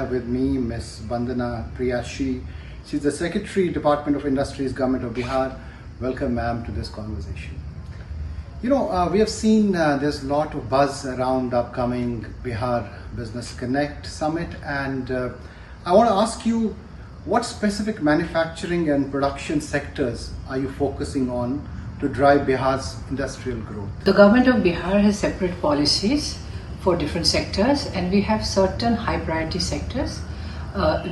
have with me Ms. Bandana Preyashi. She's the Secretary, Department of Industries, Government of Bihar. Welcome, ma'am, to this conversation. We have seen there's a lot of buzz around the upcoming Bihar Business Connect Summit, and I want to ask you, what specific manufacturing and production sectors are you focusing on to drive Bihar's industrial growth? The government of Bihar has separate policies for different sectors, and we have certain high priority sectors,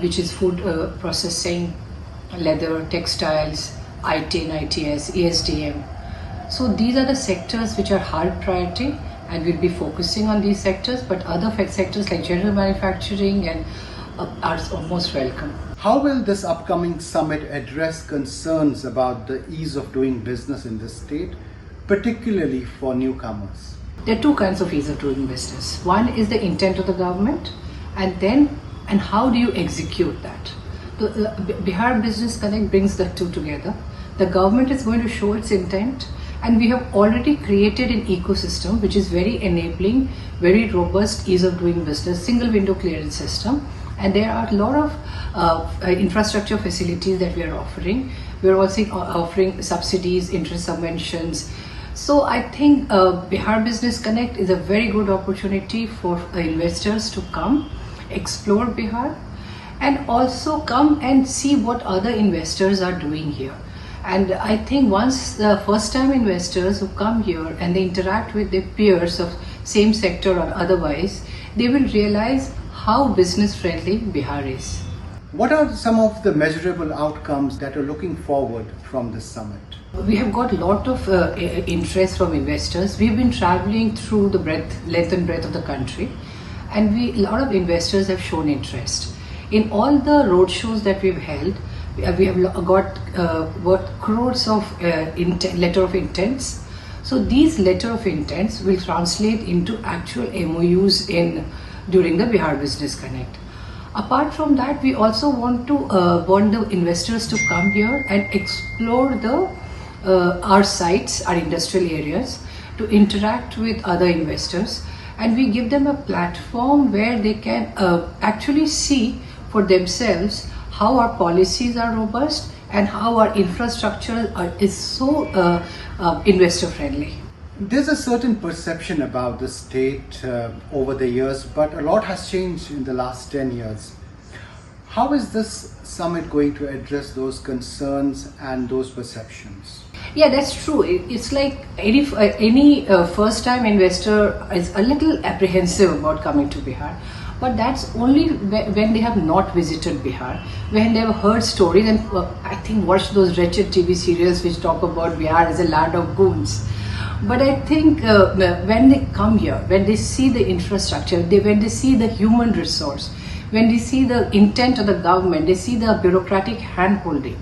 which is food processing, leather, textiles, IT and ITS, ESDM. So these are the sectors which are high priority, and we'll be focusing on these sectors, but other sectors like general manufacturing and are most welcome. How will this upcoming summit address concerns about the ease of doing business in this state, particularly for newcomers? There are two kinds of ease of doing business. One is the intent of the government, and how do you execute that? The Bihar Business Connect brings the two together. The government is going to show its intent, and we have already created an ecosystem which is very enabling, very robust ease of doing business, single window clearance system. And there are a lot of infrastructure facilities that we are offering. We are also offering subsidies, interest subventions. So I think Bihar Business Connect is a very good opportunity for investors to come, explore Bihar, and also come and see what other investors are doing here. And I think once the first time investors who come here and they interact with their peers of same sector or otherwise, they will realize how business friendly Bihar is. What are some of the measurable outcomes that are looking forward from this summit? We have got a lot of interest from investors. We've been traveling through the length and breadth of the country, and a lot of investors have shown interest. In all the roadshows that we've held, we have got crores of letter of intents. So these letter of intents will translate into actual MOUs during the Bihar Business Connect. Apart from that, we also want the investors to come here and explore our sites, our industrial areas, to interact with other investors, and we give them a platform where they can actually see for themselves how our policies are robust and how our infrastructure is so investor friendly. There's a certain perception about the state over the years, but a lot has changed in the last 10 years. How is this summit going to address those concerns and those perceptions? Yeah, that's true. It's like any first-time investor is a little apprehensive about coming to Bihar. But that's only when they have not visited Bihar, when they have heard stories and I think watched those wretched TV serials which talk about Bihar as a land of goons. But I think when they come here, when they see the infrastructure, when they see the human resource, when they see the intent of the government, they see the bureaucratic hand-holding,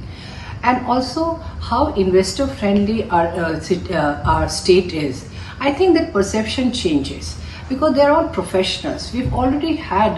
and also how investor friendly our state is, I think that perception changes. Because they're all professionals. We've already had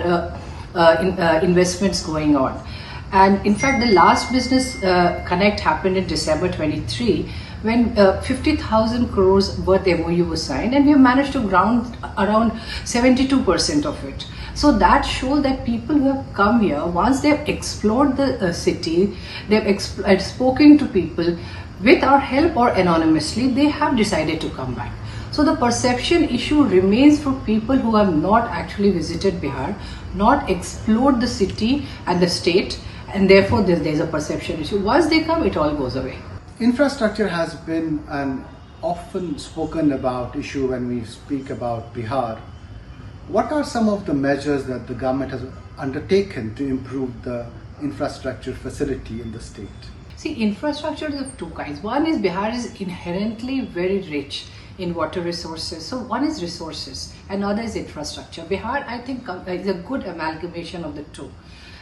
investments going on. And in fact, the last Business Connect happened in December 23, when 50,000 crores worth MOU was signed, and we have managed to ground around 72% of it. So that shows that people who have come here, once they've explored the city, they've spoken to people, with our help or anonymously, they have decided to come back. So the perception issue remains for people who have not actually visited Bihar, not explored the city and the state, and therefore there's a perception issue. Once they come, it all goes away. Infrastructure has been an often spoken about issue when we speak about Bihar. What are some of the measures that the government has undertaken to improve the infrastructure facility in the state? See, infrastructure is of two kinds. One is Bihar is inherently very rich in water resources. So one is resources, another is infrastructure. Bihar, I think, is a good amalgamation of the two.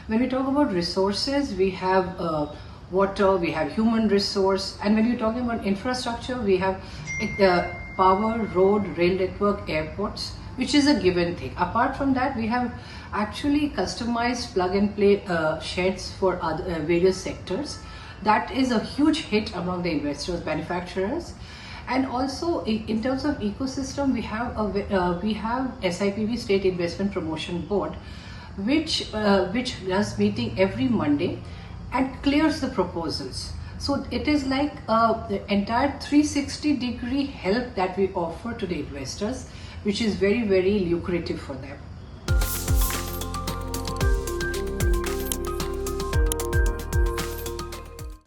When we talk about resources, we have water, we have human resource, and when you're talking about infrastructure, we have power, road, rail network, airports, which is a given thing. Apart from that, we have actually customized plug and play sheds for various sectors. That is a huge hit among the investors, manufacturers. And also in terms of ecosystem, we have SIPB, State Investment Promotion Board, which does meeting every Monday and clears the proposals. So it is like the entire 360-degree help that we offer to the investors, which is very, very lucrative for them.